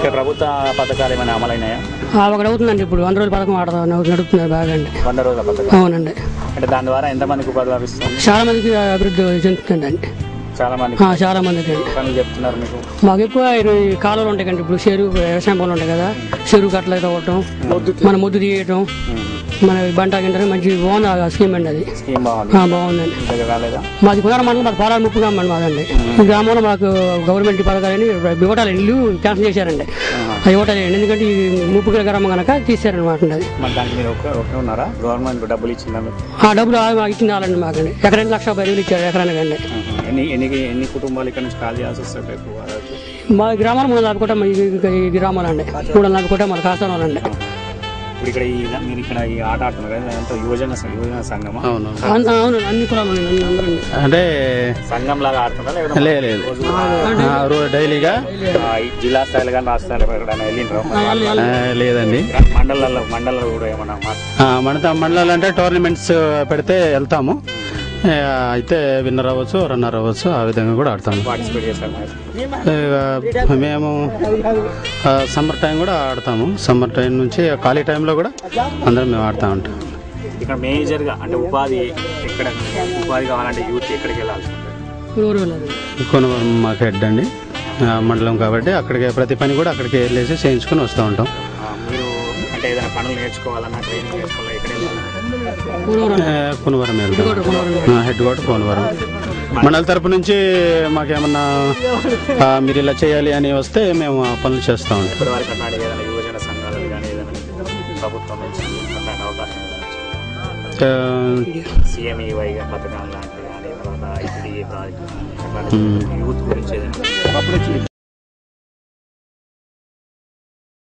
ఇక్కడ ప్రభుత్వ పథకాలు ఏమైనా అమలైనాయా? ఒకటి అవుతుందండి, ఇప్పుడు 100 రోజుల పథకం నడుపుతున్నారు బాగా అండి. 100 రోజుల పథకం? అవునండి. అంటే దాని ద్వారా ఎంతమందికి ఉపాధి లభిస్తుంది? చాలా మందికి అభివృద్ధి చెందుతుంది అండి. చాలా మంది పనులు చెప్తున్నారు మీకు? మాకు ఎక్కువ కాలువలు ఉంటాయి కండి. ఇప్పుడు చెరువు వ్యవసాయం పనులు ఉంటాయి కదా, చెరువు కట్టలు తవ్వటం, మన మొద్దు తీయటం, మన బంట గింట మంచి బాగుంది స్కీమ్ అండి. అది బాగుందండి. మాది కుదర మండలం, మాకు పాలాలు ముప్పు గ్రామం అండి మాదండి. ఈ గ్రామంలో మాకు గవర్నమెంట్ పథకాలని ఇవ్వటాలు ఇల్లు క్యాన్సిల్ చేశారండి. అవి ఇవ్వటాలి ఎందుకంటే ఈ ముప్పు గ్రామం కనుక తీసారనమాట. గవర్నమెంట్ డబ్బులు ఇచ్చిందా? డబ్బులు ఇచ్చింది వాళ్ళండి మాకండి. ఎకరానికి 1,10,000 ఇచ్చారు ఎకరానికి అండి. ఎన్ని కుటుంబాలు ఇక్కడ నుంచి కాల్ చేయాల్సి వస్తాయి? మా గ్రామాలు 340 కుటుంబం, ఈ గ్రామాలు అండి 340 కుటుంబాలు కాస్తాను అండి. ఇప్పుడు ఇక్కడ మీరు ఇక్కడ ఈ ఆట ఆడుతున్నారు కదా, యువజన సంఘం? అవును, అన్ని కులాలు అంటే సంఘం లాగా ఆడుతున్నారు? లేదు, డైలీగా జిల్లా స్థాయిలో కానీ రాష్ట్ర స్థాయిలో ఎక్కడైనా వెళ్ళిండ్రు? లేదండి. మండలాలు కూడా ఏమన్నా? మండలాలు అంటే టోర్నమెంట్స్ పెడితే వెళ్తాము. అయితే విన్నర్ అవ్వచ్చు, రన్నర్ అవ్వచ్చు, ఆ విధంగా కూడా ఆడతాము. పార్టిసిపేట్ చేస్తాము. మేము సమ్మర్ టైం కూడా ఆడతాము. సమ్మర్ టైం నుంచి ఖాళీ టైంలో కూడా అందరం మేము ఆడుతూ ఉంటాం. ఇక్కడ మేజర్గా అంటే ఉపాధి కావాలంటే యూత్ ఎక్కడికి వెళ్ళాల్సి ఉంటుంది? కొనవరం మాకు హెడ్ అండి, మండలం కాబట్టి అక్కడికి ప్రతి పని కూడా అక్కడికి వెళ్ళేసి చేయించుకొని వస్తూ ఉంటాం. మీరు అంటే ఏదైనా పనులు నేర్చుకోవాలన్నా, ట్రైనింగ్ నేర్చుకోవాలన్నా ఎక్కడ వెళ్ళాలి? కొనవరం వెళ్తాం. Head quarter Konavaram. మండల తరపు నుంచి మాకేమన్నా మీరు ఇలా చేయాలి అని వస్తే మేము ఆ పనులు చేస్తూ ఉంటాం. ఇప్పటివరకు అట్లాంటి ఏదైనా యువజన సంఘాలు కానీ ఏదైనా ప్రభుత్వం నుంచి అట్లాంటి అవకాశం CMEY పథకాలు లాంటివి కానీ, తర్వాత IPDA ప్రాజెక్ట్ యూత్ గురించి ఏదైనా